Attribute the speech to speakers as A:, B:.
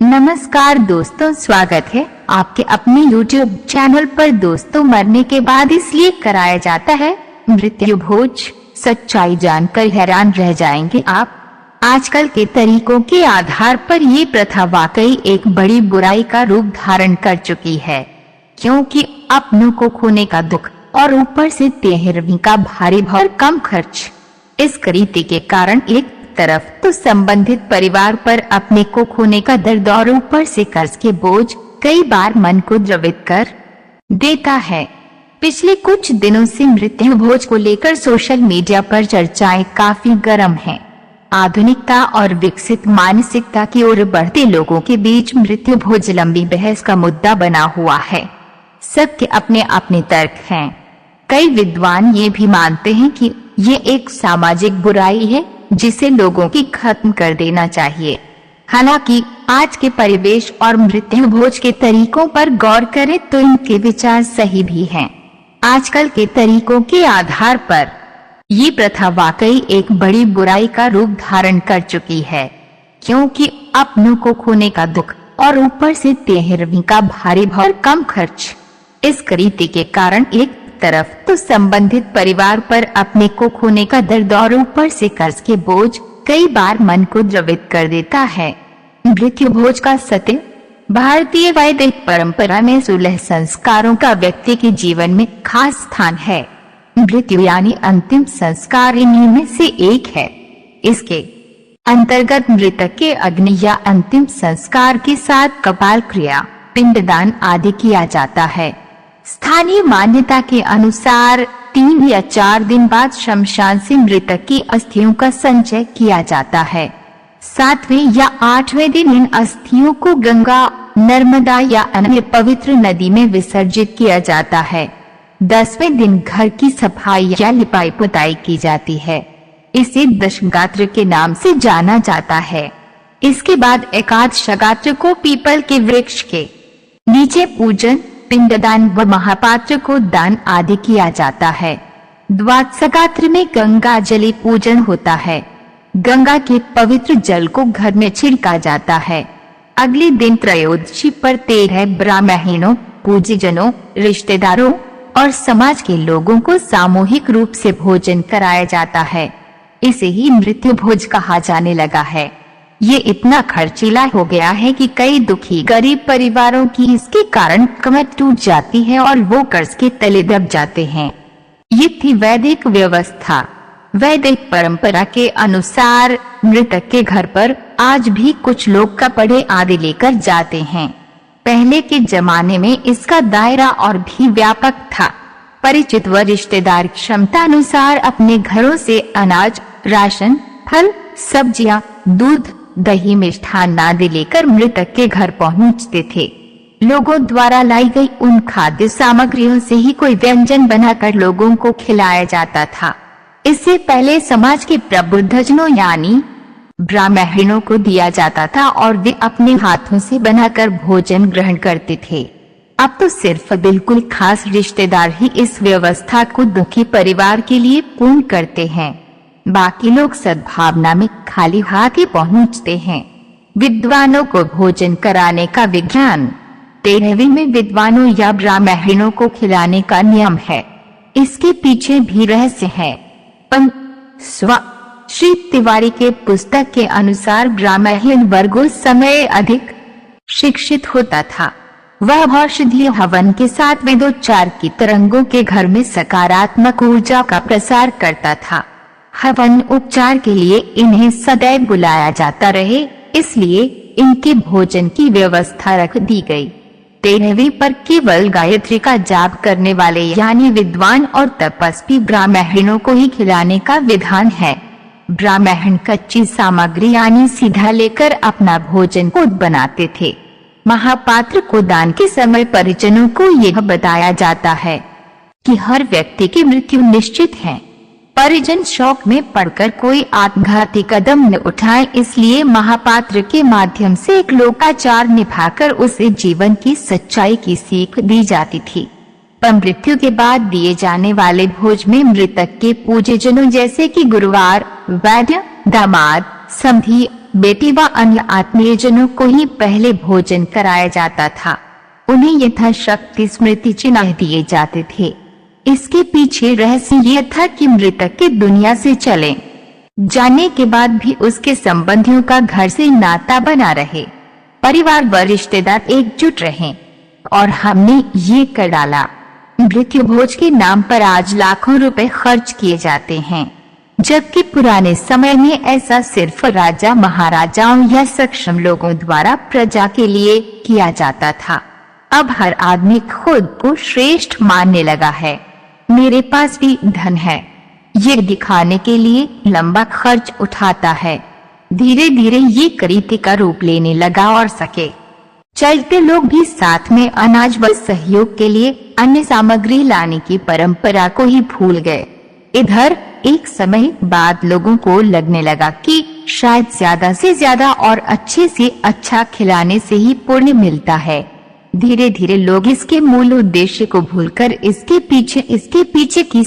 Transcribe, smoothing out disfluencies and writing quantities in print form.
A: नमस्कार दोस्तों, स्वागत है आपके अपने YouTube चैनल पर। दोस्तों, मरने के बाद इसलिए कराया जाता है मृत्यु भोज। सच्चाई जानकर हैरान रह जाएंगे आप। आजकल के तरीकों के आधार पर ये प्रथा वाकई एक बड़ी बुराई का रूप धारण कर चुकी है, क्योंकि अपनों को खोने का दुख और ऊपर से 13वीं का भारी और कम खर्च। इस रीति के कारण एक तरफ तो संबंधित परिवार पर अपने को खोने का दर्द और ऊपर से कर्ज के बोझ कई बार मन को द्रवित कर देता है। पिछले कुछ दिनों से मृत्यु भोज को लेकर सोशल मीडिया पर चर्चाएं काफी गर्म हैं। आधुनिकता और विकसित मानसिकता की ओर बढ़ते लोगों के बीच मृत्यु भोज लंबी बहस का मुद्दा बना हुआ है। सबके अपने अपने तर्क हैं। कई विद्वान ये भी मानते हैं कि ये एक सामाजिक बुराई है जिसे लोगों की खत्म कर देना चाहिए। हालांकि आज के परिवेश और मृत्यु भोज के तरीकों पर गौर करें तो इनके विचार सही भी हैं। आजकल के तरीकों के आधार पर ये प्रथा वाकई एक बड़ी बुराई का रूप धारण कर चुकी है, क्योंकि अपनों को खोने का दुख और ऊपर से 13वीं का भारी और कम खर्च। इस रीति के कारण एक तरफ तो संबंधित परिवार पर अपने को खोने का दर्द और ऊपर से कर्ज के बोझ कई बार मन को द्रवित कर देता है। मृत्यु भोज का सत्य भारतीय वैदिक परंपरा में 16 संस्कारों का व्यक्ति के जीवन में खास स्थान है। मृत्यु यानी अंतिम संस्कार इन्हीं में से एक है। इसके अंतर्गत मृतक के अग्नि या अंतिम संस्कार के साथ कपाल क्रिया, पिंडदान आदि किया जाता है। स्थानीय मान्यता के अनुसार 3 या 4 दिन बाद शमशान से मृतक की अस्थियों का संचय किया जाता है। 7वें या 8वें दिन इन अस्थियों को गंगा, नर्मदा या अन्य पवित्र नदी में विसर्जित किया जाता है। 10वें दिन घर की सफाई या लिपाई पुताई की जाती है। इसे दशगात्र के नाम से जाना जाता है। इसके बाद एकादशगात्र को पीपल के वृक्ष के नीचे पूजन, पिंडदान व महापात्र को दान आदि किया जाता है। द्वादशगात्र में गंगा जली पूजन होता है। गंगा के पवित्र जल को घर में छिड़का जाता है। अगले दिन त्रयोदशी पर 13 ब्राह्मणों, पूज्यजनों, रिश्तेदारों और समाज के लोगों को सामूहिक रूप से भोजन कराया जाता है। इसे ही मृत्यु भोज कहा जाने लगा है। ये इतना खर्चीला हो गया है कि कई दुखी गरीब परिवारों की इसके कारण कमर टूट जाती है और वो कर्ज के तले दब जाते हैं। ये थी वैदिक व्यवस्था। वैदिक परंपरा के अनुसार मृतक के घर पर आज भी कुछ लोग कपड़े आदि लेकर जाते हैं। पहले के जमाने में इसका दायरा और भी व्यापक था। परिचित व रिश्तेदार क्षमता अनुसार अपने घरों से अनाज, राशन, फल, सब्जियां, दूध, दही, मिष्ठान आदि लेकर मृतक के घर पहुंचते थे। लोगों द्वारा लाई गई उन खाद्य सामग्रियों से ही कोई व्यंजन बनाकर लोगों को खिलाया जाता था। इससे पहले समाज के प्रबुद्धजनों यानी ब्राह्मणों को दिया जाता था और वे अपने हाथों से बनाकर भोजन ग्रहण करते थे। अब तो सिर्फ बिल्कुल खास रिश्तेदार ही इस व्यवस्था को दुखी परिवार के लिए पूर्ण करते हैं। बाकी लोग सद्भावना में खाली हाथ ही पहुंचते हैं। विद्वानों को भोजन कराने का विज्ञान 13वीं में विद्वानों या ब्राह्मणों को खिलाने का नियम है। इसके पीछे भी रहस्य है। श्री तिवारी के पुस्तक के अनुसार ब्राह्मण वर्ग उस समय अधिक शिक्षित होता था। वह औषधीय हवन के साथ वेदोच्चार की तरंगों के घर में सकारात्मक ऊर्जा का प्रसार करता था। हवन उपचार के लिए इन्हें सदैव बुलाया जाता रहे, इसलिए इनके भोजन की व्यवस्था रख दी गई। 13वीं पर केवल गायत्री का जाप करने वाले यानी विद्वान और तपस्वी ब्राह्मणों को ही खिलाने का विधान है। ब्राह्मण कच्ची सामग्री यानी सीधा लेकर अपना भोजन खुद बनाते थे। महापात्र को दान के समय परिजनों को यह बताया जाता है कि हर व्यक्ति की मृत्यु निश्चित है। परिजन शौक में पड़कर कोई आत्मघाती कदम न उठाए, इसलिए महापात्र के माध्यम से एक लोकाचार निभाकर उसे जीवन की सच्चाई की सीख दी जाती थी। पर मृत्यु के बाद दिए जाने वाले भोज में मृतक के पूज्यजनों जैसे कि गुरुवार, वैद्य, दामाद, समधी, बेटी व अन्य आत्मीयजनों को ही पहले भोजन कराया जाता था। उन्हें यथाशक्ति स्मृति चिन्ह दिए जाते थे। इसके पीछे रहस्य ये था कि मृतक की दुनिया से चले जाने के बाद भी उसके संबंधियों का घर से नाता बना रहे, परिवार व रिश्तेदार एकजुट रहें। और हमने ये कर डाला। मृत्यु भोज के नाम पर आज लाखों रुपए खर्च किए जाते हैं, जबकि पुराने समय में ऐसा सिर्फ राजा महाराजाओं या सक्षम लोगों द्वारा प्रजा के लिए किया जाता था। अब हर आदमी खुद को श्रेष्ठ मानने लगा है। मेरे पास भी धन है, ये दिखाने के लिए लंबा खर्च उठाता है। धीरे धीरे ये करीति का रूप लेने लगा और सके चलते लोग भी साथ में अनाज व सहयोग के लिए अन्य सामग्री लाने की परंपरा को ही भूल गए। इधर एक समय बाद लोगों को लगने लगा कि शायद ज्यादा से ज्यादा और अच्छे से अच्छा खिलाने से ही पुण्य मिलता है। धीरे धीरे लोग इसके मूल उद्देश्य को भूलकर इसके पीछे की